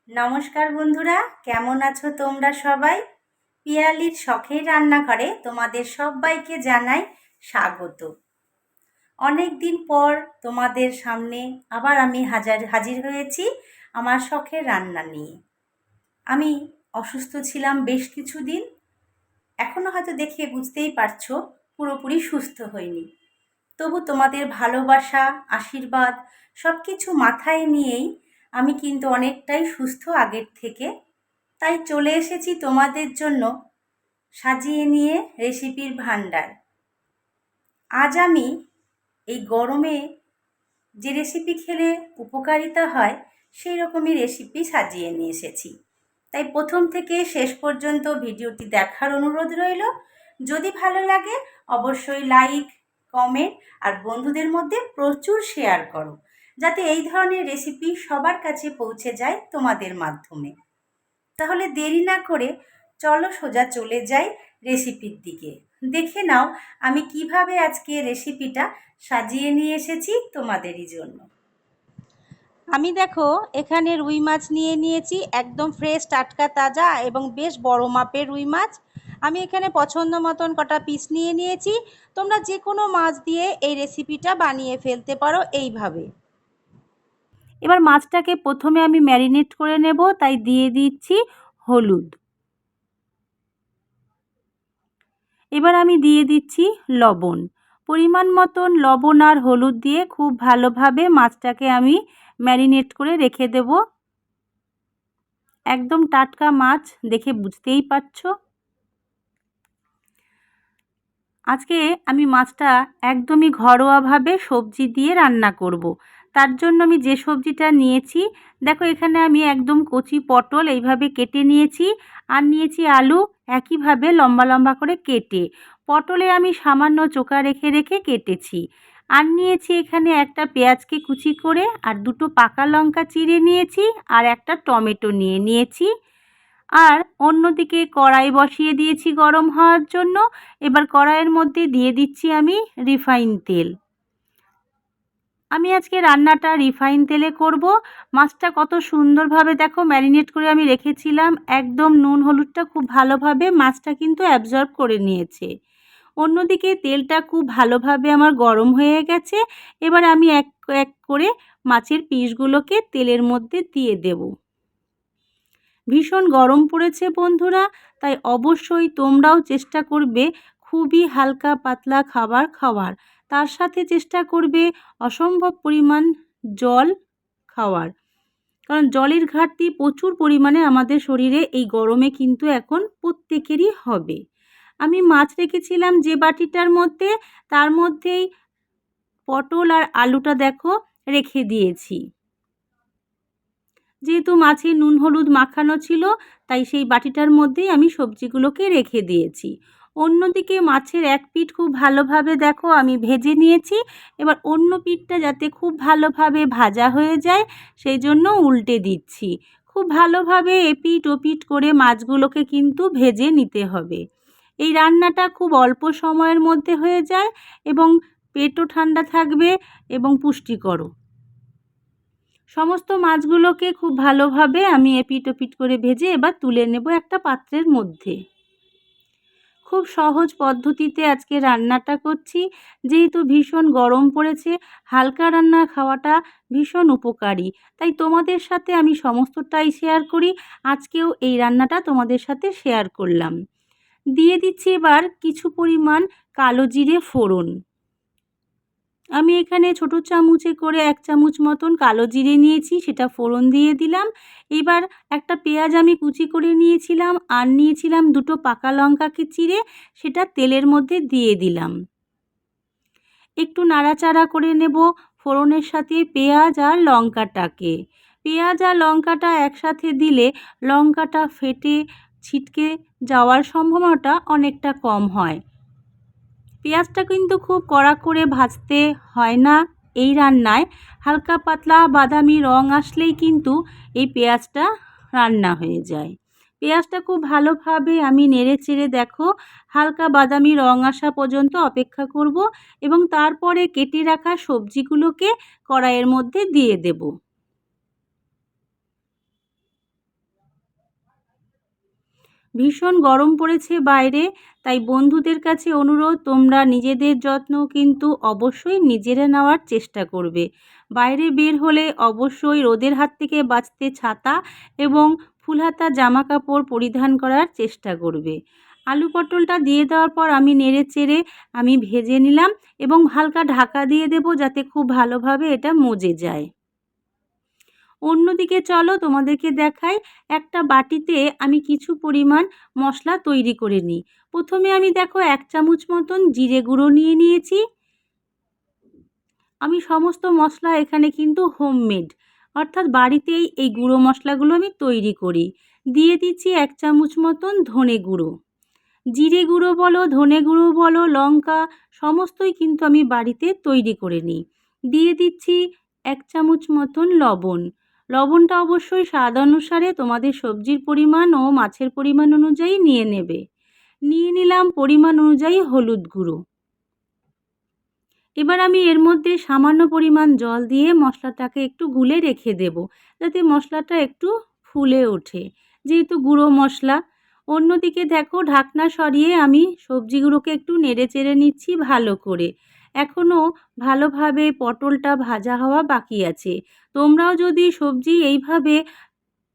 নমস্কার বন্ধুরা, কেমন আছো তোমরা সবাই? পিয়ালির শখের রান্নাঘরে তোমাদের সবাইকে জানাই স্বাগত। অনেক দিন পর তোমাদের সামনে আবার আমি হাজির হয়েছি আমার শখের রান্না নিয়ে। আমি অসুস্থ ছিলাম বেশ কিছুদিন, এখনও হয়তো দেখে বুঝতেই পারছো পুরোপুরি সুস্থ হইনি। তবু তোমাদের ভালোবাসা, আশীর্বাদ সব কিছু মাথায় নিয়েই আমি কিন্তু অনেকটাই সুস্থ আগের থেকে। তাই চলে এসেছি তোমাদের জন্য সাজিয়ে নিয়ে রেসিপির ভাণ্ডার। আজ আমি এই গরমে যে রেসিপি খেলে উপকারিতা হয় সেই রকমই রেসিপি সাজিয়ে নিয়ে এসেছি। তাই প্রথম থেকে শেষ পর্যন্ত ভিডিওটি দেখার অনুরোধ রইল। যদি ভালো লাগে অবশ্যই লাইক, কমেন্ট আর বন্ধুদের মধ্যে প্রচুর শেয়ার করো, যাতে এই ধরনের রেসিপি সবার কাছে পৌঁছে যায় তোমাদের মাধ্যমে। তাহলে দেরি না করে চলো সোজা চলে যাই রেসিপির দিকে। দেখে নাও আমি কিভাবে আজকে রেসিপিটা সাজিয়ে নিয়ে এসেছি তোমাদেরই জন্য। আমি দেখো এখানে রুই মাছ নিয়ে নিয়েছি, একদম ফ্রেশ টাটকা তাজা এবং বেশ বড় মাপের রুই মাছ। আমি এখানে পছন্দ মতন কটা পিস নিয়ে নিয়েছি। তোমরা যে কোনো মাছ দিয়ে এই রেসিপিটা বানিয়ে ফেলতে পারো এইভাবে। এবার মাছটাকে প্রথমে আমি ম্যারিনেট করে নেব, তাই দিয়ে দিচ্ছি হলুদ। এবার আমি দিয়ে দিচ্ছি লবণ। পরিমাণ মতন লবণ আর হলুদ দিয়ে খুব ভালোভাবে মাছটাকে আমি ম্যারিনেট করে রেখে দেব। একদম টাটকা মাছ, দেখে বুঝতেই পারছো। আজকে আমি মাছটা একদমই ঘরোয়াভাবে সবজি দিয়ে রান্না করব। তার জন্য আমি যে সবজিটা নিয়েছি, দেখো এখানে আমি একদম কচি পটল এইভাবে কেটে নিয়েছি, আর নিয়েছি আলু একইভাবে লম্বা লম্বা করে কেটে। পটলে আমি সামান্য চোকা রেখে রেখে কেটেছি। আর নিয়েছি এখানে একটা পেঁয়াজকে কুচি করে, আর দুটো পাকা লঙ্কা চিড়ে নিয়েছি, আর একটা টমেটো নিয়ে নিয়েছি। আর অন্যদিকে কড়াই বসিয়ে দিয়েছি গরম হওয়ার জন্য। এবার কড়াইয়ের মধ্যে দিয়ে দিচ্ছি আমি রিফাইন তেল। আমি আজকে রান্নাটা রিফাইন তেলে করব। মাছটা কত সুন্দরভাবে দেখো ম্যারিনেট করে আমি রেখেছিলাম, একদম নুন হলুদটা খুব ভালোভাবে মাছটা কিন্তু অ্যাবজর্ব করে নিয়েছে। অন্যদিকে তেলটা খুব ভালোভাবে আমার গরম হয়ে গেছে। এবার আমি এক এক করে মাছের পিসগুলোকে তেলের মধ্যে দিয়ে দেব। ভীষণ গরম পড়েছে বন্ধুরা, তাই অবশ্যই তোমরাও চেষ্টা করবে খুবই হালকা পাতলা খাবার খাওয়ার। তার সাথে চেষ্টা করবে অসম্ভব পরিমাণ জল খাওয়ার, কারণ জলের ঘাটতি প্রচুর পরিমাণে আমাদের শরীরে এই গরমে কিন্তু এখন প্রত্যেকেরই হবে। আমি মাছ রেখেছিলাম যে বাটিটার মধ্যে, তার মধ্যেই পটল আর আলুটা দেখো রেখে দিয়েছি। যেহেতু মাছে নুন হলুদ মাখানো ছিল, তাই সেই বাটিটার মধ্যেই আমি সবজিগুলোকে রেখে দিয়েছি। অন্যদিকে মাছের এক পিঠ খুব ভালোভাবে দেখো আমি ভেজে নিয়েছি। এবার অন্য পিঠটা যাতে খুব ভালোভাবে ভাজা হয়ে যায় সেই জন্য উল্টে দিচ্ছি। খুব ভালোভাবে এপিঠ ওপিঠ করে মাছগুলোকে কিন্তু ভেজে নিতে হবে। এই রান্নাটা খুব অল্প সময়ের মধ্যে হয়ে যায় এবং পেটও ঠান্ডা থাকবে এবং পুষ্টিকরও। সমস্ত মাছগুলোকে খুব ভালোভাবে আমি এপিট ওপিট করে ভেজে এবার তুলে নেব একটা পাত্রের মধ্যে। খুব সহজ পদ্ধতিতে আজকে রান্নাটা করছি। যেহেতু ভীষণ গরম পড়েছে, হালকা রান্না খাওয়াটা ভীষণ উপকারী, তাই তোমাদের সাথে আমি সমস্তটাই শেয়ার করি। আজকেও এই রান্নাটা তোমাদের সাথে শেয়ার করলাম। দিয়ে দিচ্ছি এবার কিছু পরিমাণ কালো জিরে ফোড়ন। আমি এখানে ছোট চামচে করে 1 চামচ মতন কালো জিরে নিয়েছি, সেটা ফোড়ন দিয়ে দিলাম। এবার একটা পেঁয়াজ আমি কুচি করে নিয়েছিলাম, আর নিয়েছিলাম দুটো পাকা লঙ্কাকে চিড়ে, সেটা তেলের মধ্যে দিয়ে দিলাম। একটু নাড়াচাড়া করে নেব ফোড়নের সাথে পেঁয়াজ আর লঙ্কাটাকে। পেঁয়াজ আর লঙ্কাটা একসাথে দিলে লঙ্কাটা ফেটে ছিটকে যাওয়ার সম্ভাবনাটা অনেকটা কম হয়। পেঁয়াজটা কিন্তু খুব কড়া করে ভাজতে হয় না এই রান্নায়। হালকা পাতলা বাদামি রং আসলেই কিন্তু এই পেঁয়াজটা রান্না হয়ে যায়। পেঁয়াজটা খুব ভালোভাবে আমি নেড়ে চেড়ে দেখো হালকা বাদামি রং আসা পর্যন্ত অপেক্ষা করব, এবং তারপরে কেটে রাখা সবজিগুলোকে কড়াইয়ের মধ্যে দিয়ে দেব। ভীষণ গরম পড়েছে বাইরে, তাই বন্ধুদের কাছে অনুরোধ, তোমরা নিজেদের যত্ন কিন্তু অবশ্যই নিজেরা নেওয়ার চেষ্টা করবে। বাইরে বের হলে অবশ্যই রোদের হাত থেকে বাঁচতে ছাতা এবং ফুলহাতা জামা কাপড় পরিধান করার চেষ্টা করবে। আলু পটলটা দিয়ে দেওয়ার পর আমি নেড়েচেড়ে ভেজে নিলাম এবং হালকা ঢাকা দিয়ে দেব যাতে খুব ভালোভাবে এটা মজে যায়। অন্যদিকে চলো তোমাদেরকে দেখাই, একটা বাটিতে আমি কিছু পরিমাণ মশলা তৈরি করে নিই। প্রথমে আমি দেখো 1 চামচ মতন জিরে গুঁড়ো নিয়ে নিয়েছি। আমি সমস্ত মশলা এখানে কিন্তু হোমমেড, অর্থাৎ বাড়িতেই এই গুঁড়ো মশলাগুলো আমি তৈরি করি। দিয়ে দিচ্ছি 1 চামচ মতন ধনে গুঁড়ো। জিরে গুঁড়ো বলো, ধনে গুঁড়ো বলো, লঙ্কা সমস্তই কিন্তু আমি বাড়িতে তৈরি করে নিই। দিয়ে দিচ্ছি 1 চামচ মতন লবণ। লবণটা অবশ্যই স্বাদ অনুসারে তোমাদের সবজির পরিমাণ ও মাছের পরিমাণ অনুযায়ী নিয়ে নেবে। নিয়ে নিলাম পরিমাণ অনুযায়ী হলুদ গুঁড়ো। এবার আমি এর মধ্যে সামান্য পরিমাণ জল দিয়ে মশলাটাকে একটু গুলে রেখে দেব, যাতে মশলাটা একটু ফুলে ওঠে, যেহেতু গুঁড়ো মশলা। অন্যদিকে দেখো ঢাকনা সরিয়ে আমি সবজিগুলোকে একটু নেড়েচেড়ে নিচ্ছি ভালো করে। এখনও ভালোভাবে পটলটা ভাজা হওয়া বাকি আছে। তোমরাও যদি সবজি এইভাবে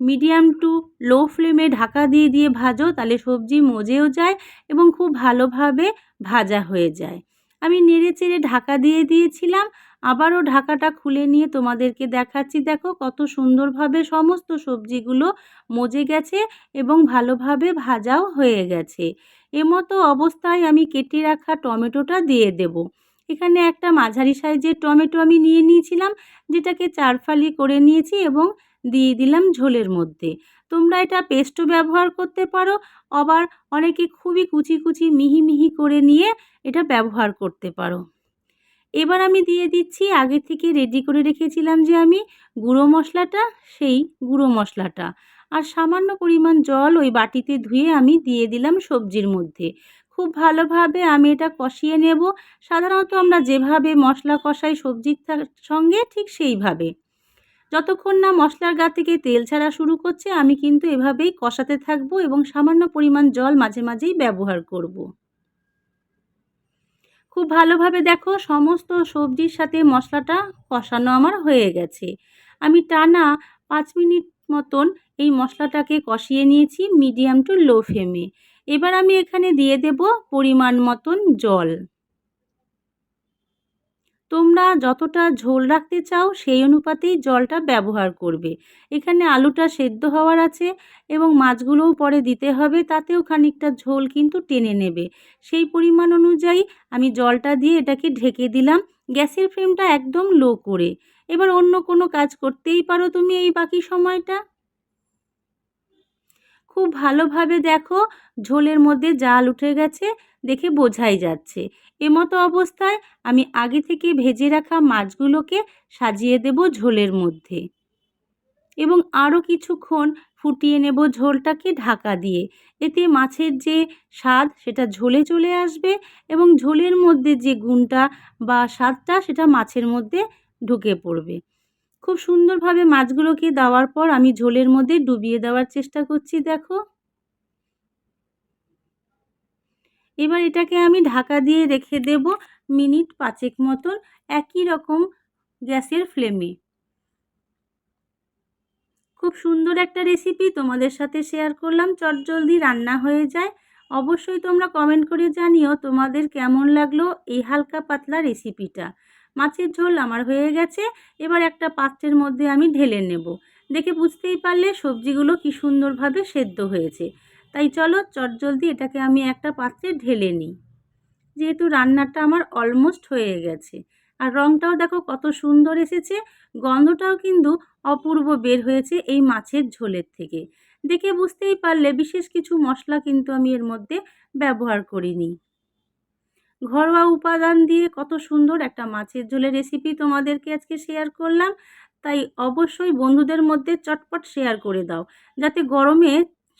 মিডিয়াম টু লো ফ্লেমে ঢাকা দিয়ে দিয়ে ভাজো, তাহলে সবজি মজেও যায় এবং খুব ভালোভাবে ভাজা হয়ে যায়। আমি নেড়েচেড়ে ঢাকা দিয়ে দিয়েছিলাম, আবারও ঢাকাটা খুলে নিয়ে তোমাদেরকে দেখাচ্ছি। দেখো কত সুন্দরভাবে সমস্ত সবজিগুলো মজে গেছে এবং ভালোভাবে ভাজাও হয়ে গেছে। এমতো অবস্থায় আমি কেটে রাখা টমেটোটা দিয়ে দেব। এখানে একটা মাঝারি সাইজের টমেটো আমি নিয়ে নিয়েছিলাম, যেটাকে 4 ফালি করে নিয়েছি এবং দিয়ে দিলাম ঝোলের মধ্যে। তোমরা এটা পেস্টও ব্যবহার করতে পারো, আবার অনেকে খুবই কুচি কুচি মিহি মিহি করে নিয়ে এটা ব্যবহার করতে পারো। এবার আমি দিয়ে দিচ্ছি আগে থেকে রেডি করে রেখেছিলাম যে আমি গুঁড়ো মশলাটা, সেই গুঁড়ো মশলাটা আর সামান্য পরিমাণ জল ওই বাটিতে ধুয়ে আমি দিয়ে দিলাম সবজির মধ্যে। খুব ভালোভাবে আমি এটা কষিয়ে নেব, সাধারণত আমরা যেভাবে মশলা কষাই সবজির সঙ্গে ঠিক সেইভাবে। যতক্ষণ না মশলার গা থেকে তেল ছাড়া শুরু করছে আমি কিন্তু এভাবেই কষাতে থাকবো এবং সামান্য পরিমাণ জল মাঝে মাঝেই ব্যবহার করব। খুব ভালোভাবে দেখো সমস্ত সবজির সাথে মশলাটা কষানো আমার হয়ে গেছে। আমি টানা 5 মিনিট মতন এই মশলাটাকে কষিয়ে নিয়েছি মিডিয়াম টু লো ফ্লেমে। এবার আমি এখানে দিয়ে দেব পরিমাণ মতন জল। তোমরা যতটা ঝোল রাখতে চাও সেই অনুপাতেই জলটা ব্যবহার করবে। এখানে আলুটা সেদ্ধ হওয়ার আছে এবং মাছগুলোও পরে দিতে হবে, তাতেও খানিকটা ঝোল কিন্তু টেনে নেবে। সেই পরিমাণ অনুযায়ী আমি জলটা দিয়ে এটাকে ঢেকে দিলাম, গ্যাসের ফ্লেমটা একদম লো করে। এবার অন্য কোনো কাজ করতেই পারো তুমি এই বাকি সময়টা। খুব ভালোভাবে দেখো ঝোলের মধ্যে জাল উঠে গেছে, দেখে বোঝাই যাচ্ছে। এমতো অবস্থায় আমি আগে থেকে ভেজে রাখা মাছগুলোকে সাজিয়ে দেব ঝোলের মধ্যে এবং আরও কিছুক্ষণ ফুটিয়ে নেব ঝোলটাকে ঢাকা দিয়ে। এতে মাছের যে স্বাদ সেটা ঝোলে চলে আসবে এবং ঝোলের মধ্যে যে গুণটা বা স্বাদটা সেটা মাছের মধ্যে ঢুকে পড়বে। খুব সুন্দরভাবে মাছগুলোকে দেওয়ার পর আমি ঝোলের মধ্যে ডুবিয়ে দেওয়ার চেষ্টা করছি। দেখো এবার এটাকে আমি ঢাকা দিয়ে রেখে দেব মিনিট 5 মতন একই রকম গ্যাসের ফ্লেমে। খুব সুন্দর একটা রেসিপি তোমাদের সাথে শেয়ার করলাম, চটজলদি রান্না হয়ে যায়। অবশ্যই তোমরা কমেন্ট করে জানিও তোমাদের কেমন লাগলো এই হালকা পাতলা রেসিপিটা। মাছের ঝোল আমার হয়ে গেছে, এবার একটা পাত্রের মধ্যে আমি ঢেলে নেব। দেখে বুঝতেই পারলে সবজিগুলো কি সুন্দরভাবে সেদ্ধ হয়েছে। তাই চলো চটজলদি এটাকে আমি একটা পাত্রে ঢেলে নিই, যেহেতু রান্নাটা আমার অলমোস্ট হয়ে গেছে। আর রঙটাও দেখো কত সুন্দর এসেছে, গন্ধটাও কিন্তু অপূর্ব বের হয়েছে এই মাছের ঝোলের থেকে। দেখে বুঝতেই পারলে বিশেষ কিছু মশলা কিন্তু আমি এর মধ্যে ব্যবহার করিনি। ঘরোয়া উপাদান দিয়ে কত সুন্দর একটা মাছের ঝোলের রেসিপি তোমাদেরকে আজকে শেয়ার করলাম। তাই অবশ্যই বন্ধুদের মধ্যে চটপট শেয়ার করে দাও, যাতে গরমে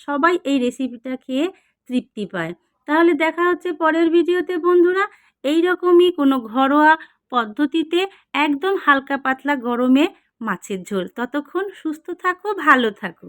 সবাই এই রেসিপিটা খেয়ে তৃপ্তি পায়। তাহলে দেখা হচ্ছে পরের ভিডিওতে বন্ধুরা, এই রকমই কোনো ঘরোয়া পদ্ধতিতে একদম হালকা পাতলা গরমে মাছের ঝোল। ততক্ষণ সুস্থ থাকো, ভালো থাকো।